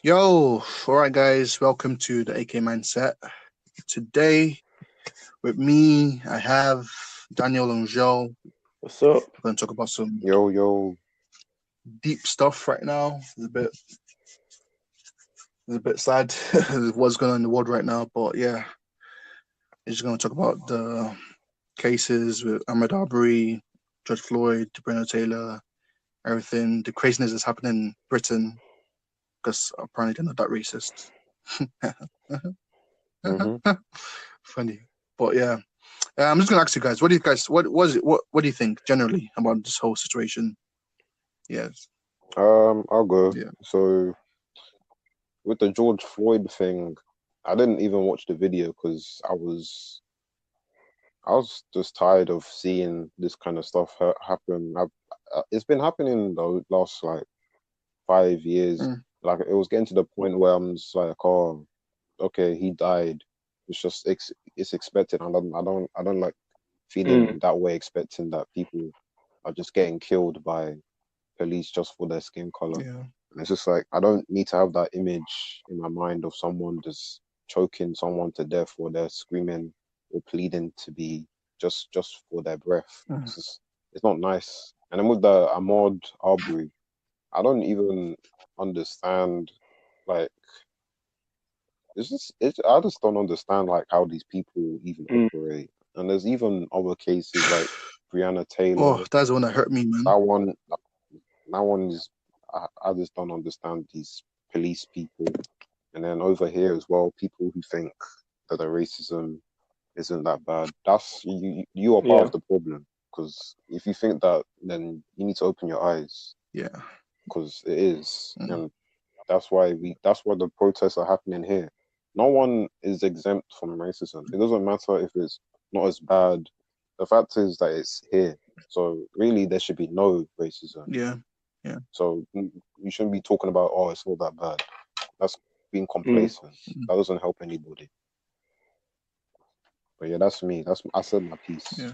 Yo, all right, guys, welcome to the AK Mindset. Today, with me, I have Daniel and Joe. What's up? We're going to talk about some Yo, yo. deep stuff right now. It's a bit sad what's going on in the world right now, but yeah, we're just going to talk about the cases with Ahmaud Arbery, George Floyd, Breonna Taylor, everything, the craziness that's happening in Britain, because apparently they're not that racist. Mm-hmm. Funny, but yeah. I'm just gonna ask you guys, what do you guys, what was it, what do you think generally about this whole situation? Yes, I'll go. yeah, So with the George Floyd thing, I didn't even watch the video because I was just tired of seeing this kind of stuff happen. It's been happening the last like 5 years. mm, Like it was getting to the point where I'm just like, oh, okay, he died. It's expected. I don't like Mm, feeling that way, expecting that people are just getting killed by police just for their skin color. yeah, And it's just like I don't need to have that image in my mind of someone just choking someone to death or they're screaming or pleading to be just for their breath. mm, It's not nice. And then with the Ahmaud Arbery, I don't even understand like I just don't understand like how these people even mm. operate. And there's even other cases like Breonna Taylor. oh, that's the one that hurt me, man. That one That one is, I just don't understand these police people. And then over here as well, people who think that the racism isn't that bad. You are part Yeah, of the problem. Because if you think that, then you need to open your eyes. Yeah, Because it is, mm, and that's why the protests are happening here. No one is exempt from racism. It doesn't matter if it's not as bad. The fact is that it's here. So really, there should be no racism. yeah, yeah, So you shouldn't be talking about, oh, it's not that bad. That's being mm. complacent. mm, That doesn't help anybody. But yeah, that's me. I said my piece. yeah,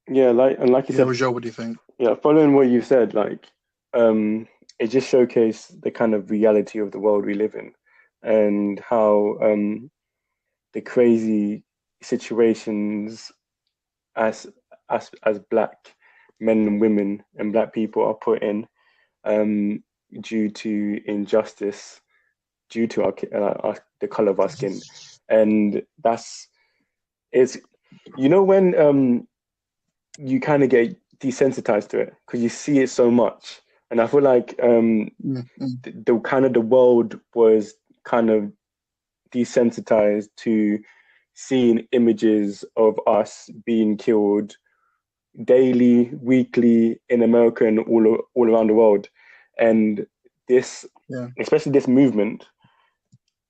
Yeah. Like you yeah. said, Joe, what do you think? yeah. Following what you said, um, it just showcased the kind of reality of the world we live in, and how the crazy situations as as black men and women and black people are put in, um, due to injustice, due to the color of our skin, and that's it's when you kind of get desensitized to it because you see it so much. And I feel like Mm, mm, the kind of the world was kind of desensitized to seeing images of us being killed daily, weekly in America and all around the world. And this, yeah, especially this movement,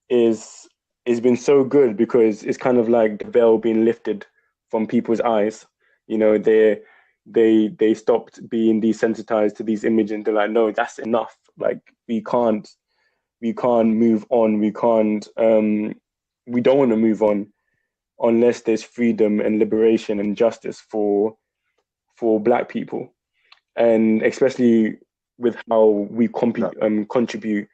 is has been so good because it's kind of like the veil being lifted from people's eyes. You know, they stopped being desensitized to these images and they're like, no, that's enough. Like we can't move on. We don't want to move on unless there's freedom and liberation and justice for black people. And especially with how we contribute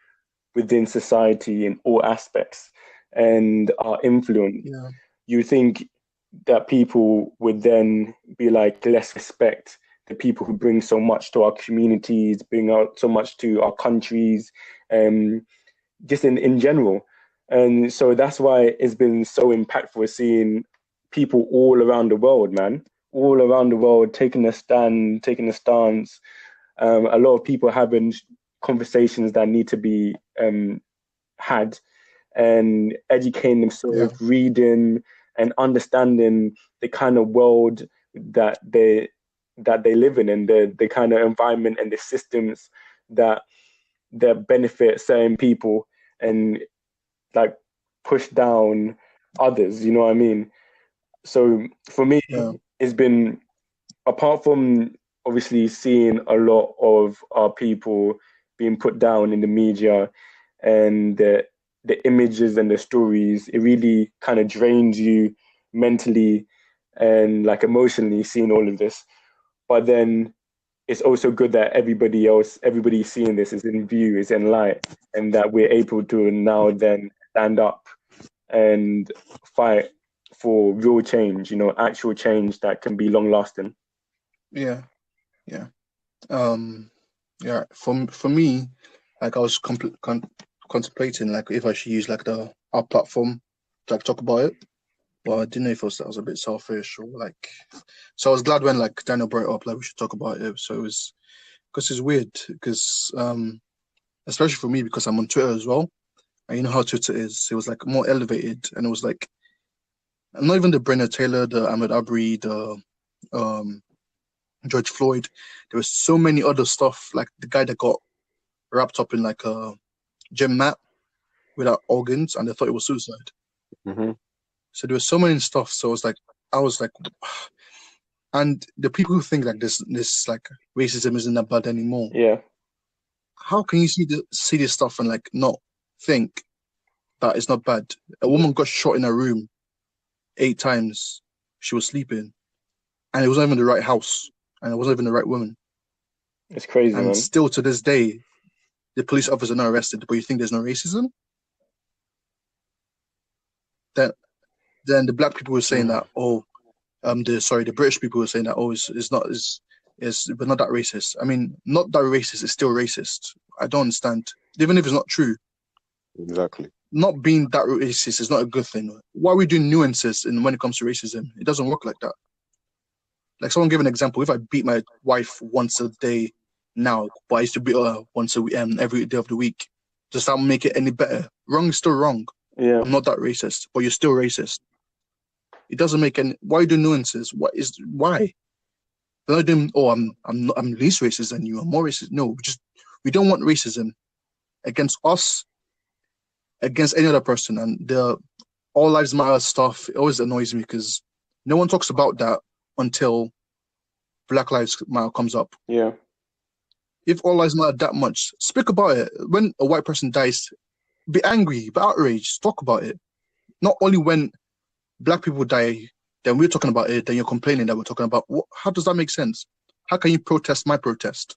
within society in all aspects and our influence, yeah, you think that people would then be like, let's respect the people who bring so much to our communities, bring out so much to our countries, um, just in general. And so that's why it's been so impactful seeing people all around the world, man, all around the world taking a stand, taking a stance. A lot of people having conversations that need to be had and educating yeah, themselves, reading and understanding the kind of world that they live in and the kind of environment and the systems that that benefit certain people and like push down others. You know what I mean? So for me, yeah, it's been, apart from obviously seeing a lot of our people being put down in the media and the images and the stories, it really kind of drains you mentally and like emotionally seeing all of this. But then it's also good that everybody seeing this is in view, is in light, and that we're able to now then stand up and fight for real change, actual change that can be long lasting. Yeah, yeah. Yeah. For me, like I was contemplating like if I should use like our platform to like talk about it. Well, I didn't know if that was a bit selfish or like. So I was glad when like Daniel brought it up, like we should talk about it. So it was because it's weird because especially for me because I'm on Twitter as well, and you know how Twitter is. It was like more elevated, and it was like not even the Breonna Taylor, the Ahmaud Arbery, the George Floyd. There was so many other stuff, like the guy that got wrapped up in like a gym mat without organs, and they thought it was suicide. Mm-hmm. So there was so many stuff. So I was like, and the people who think like this like racism isn't that bad anymore. Yeah. How can you see this stuff and like not think that it's not bad? A woman got shot in her room 8 times. She was sleeping, and it wasn't even the right house, and it wasn't even the right woman. It's crazy, and man. Still to this day, the police officer not arrested. But you think there's no racism? Then the black people were saying that, the British people were saying that, we're not that racist. I mean, not that racist is still racist. I don't understand. Even if it's not true, Exactly. not being that racist is not a good thing. Why are we doing nuances when it comes to racism? It doesn't work like that. Like someone gave an example. If I beat my wife once a day now, but I used to beat her once every day of the week, does that make it any better? Wrong is still wrong. Yeah. I'm not that racist, but you're still racist. It doesn't make any. Why do nuances? Why? They're not doing. Oh, I'm least racist than you. I'm more racist. No, we don't want racism against us, against any other person. And the All Lives Matter stuff, it always annoys me because no one talks about that until Black Lives Matter comes up. Yeah. If All Lives Matter that much, speak about it. When a white person dies, be angry, be outraged, talk about it. Not only when Black people die, then we're talking about it, then you're complaining that we're talking about how does that make sense? How can you protest my protest?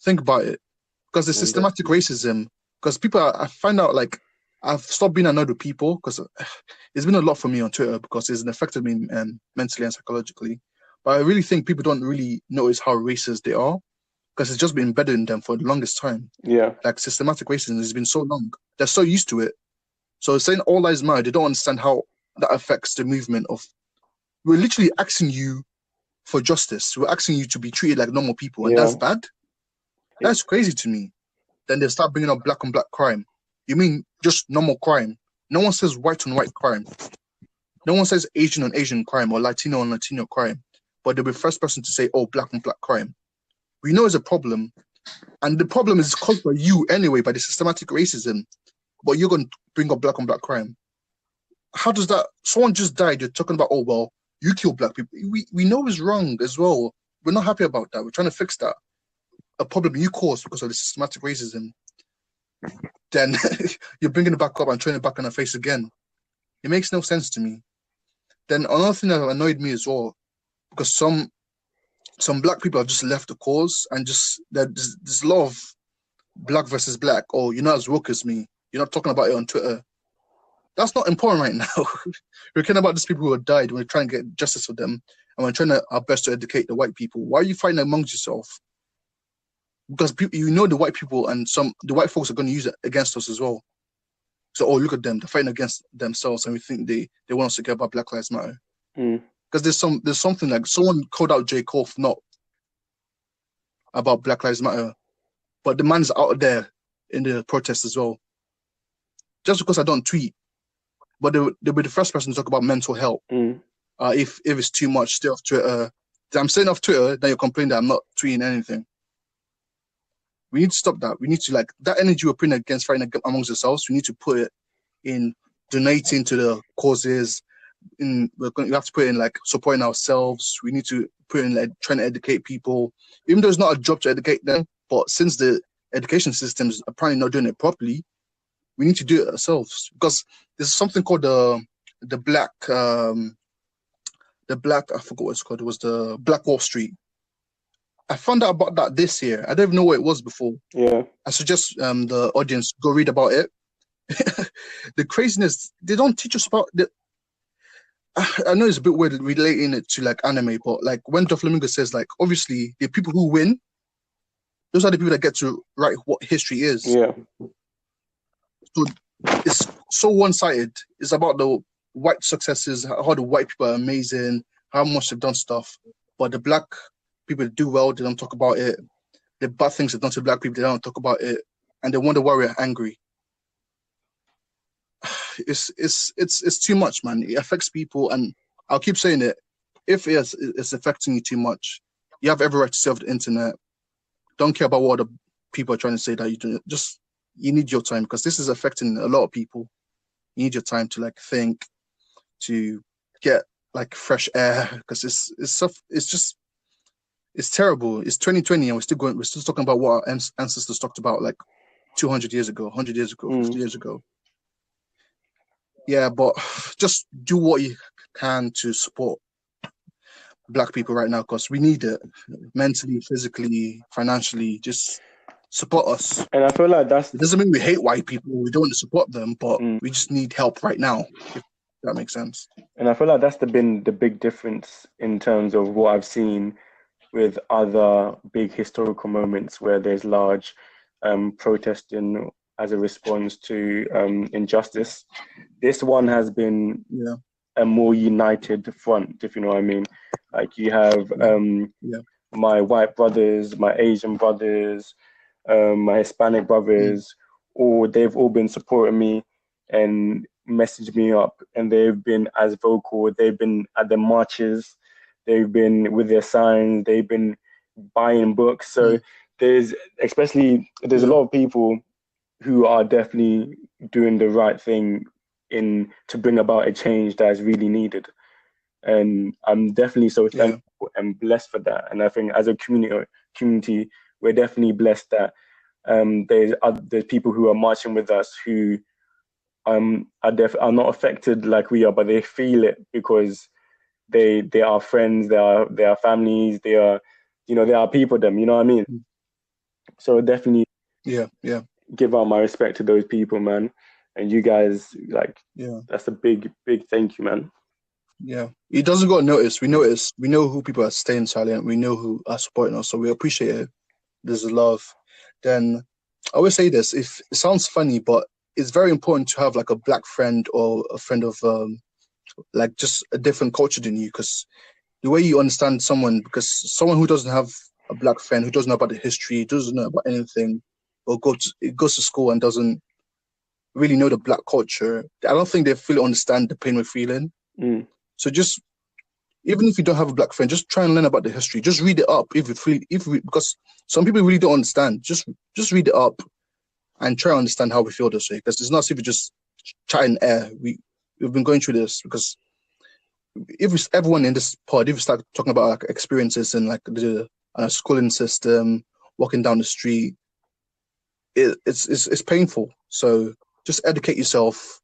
Think about it. Because the systematic racism, because people, I find out like, I've stopped being annoyed with people because it's been a lot for me on Twitter because it's affected me mentally and psychologically. But I really think people don't really notice how racist they are because it's just been embedded in them for the longest time. Yeah. Like systematic racism has been so long. They're so used to it. So saying All Lives Matter, they don't understand how that affects the movement of. We're literally asking you for justice. We're asking you to be treated like normal people, and that's bad. That's crazy to me. Then they start bringing up black on black crime. You mean just normal crime? No one says white on white crime. No one says Asian on Asian crime or Latino on Latino crime. But they'll be the first person to say, oh, black on black crime. We know it's a problem. And the problem is caused by you anyway, by the systematic racism. But you're going to bring up black on black crime. How does that? Someone just died. You're talking about, oh, well, you kill black people. We know it's wrong as well. We're not happy about that. We're trying to fix that. A problem you caused because of the systematic racism. Then you're bringing it back up and throwing it back in our face again. It makes no sense to me. Then another thing that annoyed me as well, because some black people have just left the cause and just there's a lot of black versus black. Oh, you're not as woke as me. You're not talking about it on Twitter. That's not important right now. We're caring about these people who have died. We're trying to get justice for them, and we're trying our best to educate the white people. Why are you fighting amongst yourself? Because the white people and the white folks are going to use it against us as well. So, oh, look at them. They're fighting against themselves, and we think they want us to care about Black Lives Matter. Because there's something like someone called out J. Cole not about Black Lives Matter, but the man's out there in the protest as well. Just because I don't tweet, but they'll be the first person to talk about mental health. If it's too much, stay off Twitter. I'm staying off Twitter, then you complain that I'm not tweeting anything. We need to stop that. We need to that energy we're putting against fighting amongst ourselves. We need to put it in donating to the causes. We have to put in supporting ourselves. We need to put in trying to educate people, even though it's not a job to educate them. But since the education system is apparently not doing it properly, we need to do it ourselves. Because there's something called the black I forgot what it's called. It was the Black Wall Street. I found out about that this year. I don't even know what it was before. Yeah. I suggest the audience go read about it. The craziness, they don't teach us about the. I know it's a bit weird relating it to like anime, but like when Doflamingo says like obviously the people who win, those are the people that get to write what history is. Yeah. So it's so one-sided. It's about the white successes, how the white people are amazing, how much they've done stuff. But the black people that do well, they don't talk about it. The bad things they've done to black people, they don't talk about it. And they wonder why we're angry. It's too much, man. It affects people, and I'll keep saying it. If it's affecting you too much, you have every right to stay off the internet. Don't care about what the people are trying to say that you do. Just you need your time, because this is affecting a lot of people. You need your time to like think, to get like fresh air, because it's terrible. It's 2020 and we're still talking about what our ancestors talked about like 200 years ago, 100 years ago, 50 years ago. Yeah, but just do what you can to support black people right now, because we need it mentally, physically, financially. Just support us. And I feel like It doesn't mean we hate white people. We don't want to support them, but we just need help right now, if that makes sense. And I feel like that's been the big difference in terms of what I've seen with other big historical moments where there's large protesting as a response to injustice. This one has been a more united front, if you know what I mean. Like you have my white brothers, my Asian brothers, my Hispanic brothers, they've all been supporting me and messaged me up, and they've been as vocal. They've been at the marches, they've been with their signs, they've been buying books. So there's a lot of people who are definitely doing the right thing to bring about a change that is really needed. And I'm definitely so thankful and blessed for that. And I think as a community, we're definitely blessed that there's people who are marching with us who are not affected like we are, but they feel it because they are friends, they are families, they are people them, you know what I mean? So definitely give out my respect to those people, man. And you guys, that's a big thank you, man. Yeah, it doesn't go unnoticed. We notice. We know who people are staying silent. We know who are supporting us, so we appreciate it. There's a love. Then I always say this: if it sounds funny, but it's very important to have like a black friend or a friend of like just a different culture than you, because the way you understand someone, because someone who doesn't have a black friend, who doesn't know about the history, doesn't know about anything, or goes to school and doesn't really know the black culture, I don't think they fully understand the pain we're feeling. So just, even if you don't have a black friend, just try and learn about the history. Just read it up because some people really don't understand. Just read it up and try to understand how we feel this way. Because it's not as if we just chat in air. We've been going through this, because if everyone in this pod, if we start talking about like experiences in like the schooling system, walking down the street, it's painful. So just educate yourself,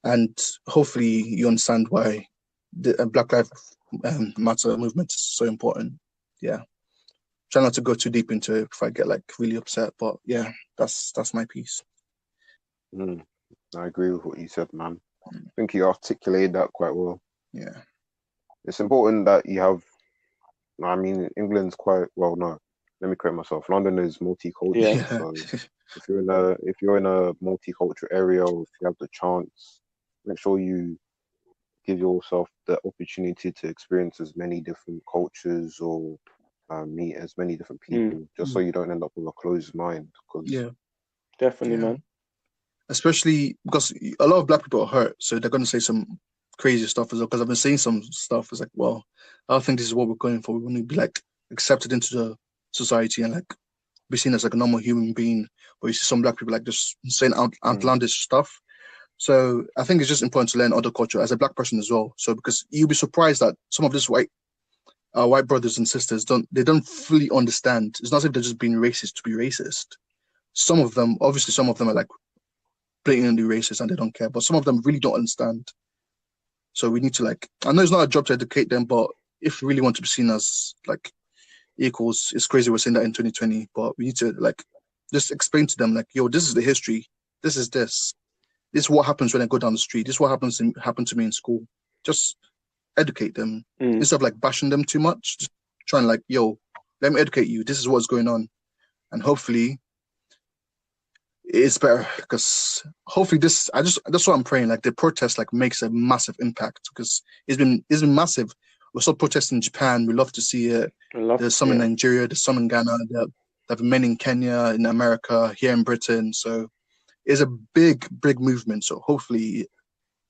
and hopefully you understand why the Black Lives Matter movement is so important. Yeah. Try not to go too deep into it if I get like really upset, but yeah, that's my piece. I agree with what you said, man. I think you articulated that quite well. Yeah. It's important that you have, I mean, England's quite, well, no, let me correct myself. London is multicultural. Yeah. So if you're in a multicultural area, or if you have the chance, make sure you give yourself the opportunity to experience as many different cultures or meet as many different people, just so you don't end up with a closed mind. Definitely, man. Especially because a lot of black people are hurt, so they're going to say some crazy stuff as well. Because I've been saying some stuff. It's like, well, I don't think this is what we're going for. We want to be like accepted into the society and like be seen as like a normal human being. But you see some black people like just saying outlandish stuff. So I think it's just important to learn other culture as a black person as well. So because you'll be surprised that some of these white brothers and sisters don't fully understand. It's not as if they're just being racist to be racist. Some of them are like blatantly racist and they don't care, but some of them really don't understand. So we need to like, I know it's not a job to educate them, but if we really want to be seen as like equals. It's crazy we're saying that in 2020, but we need to like just explain to them like, yo, this is the history. This is this. This is what happens when I go down the street. This is what happened to me in school. Just educate them instead of like bashing them too much. Just trying like, yo, let me educate you. This is what's going on, and hopefully it's better because hopefully that's what I'm praying. Like the protest like makes a massive impact because it's been massive. We're still protesting in Japan. We love to see it. There's some in Nigeria. There's some in Ghana. There have many in Kenya, in America, here in Britain. So it's a big movement. So hopefully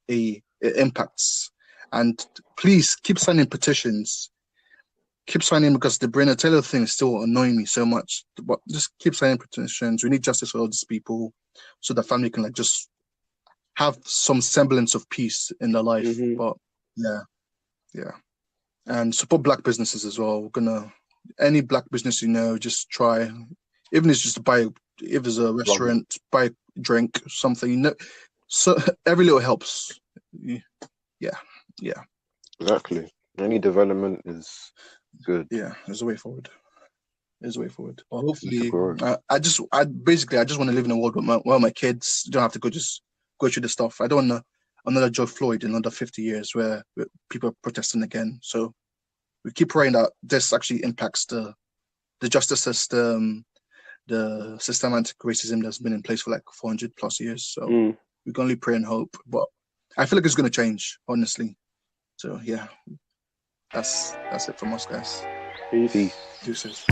it impacts. And please keep signing petitions. Keep signing because the Breonna Taylor thing is still annoying me so much. But just keep signing petitions. We need justice for all these people so the family can like just have some semblance of peace in their life. But yeah. And support Black businesses as well. We're gonna any Black business just try, even if it's just to buy. If there's a restaurant, buy a drink, something. So every little helps. Yeah. Exactly. Any development is good. Yeah, there's a way forward. But hopefully, I just want to live in a world where my kids don't have to go through the stuff. I don't want another George Floyd in another 50 years where people are protesting again. So we keep praying that this actually impacts the justice system, the systematic racism that's been in place for like 400 plus years. So we can only pray and hope. But I feel like it's going to change, honestly. So yeah, that's it from us, guys. Peace. Deuces.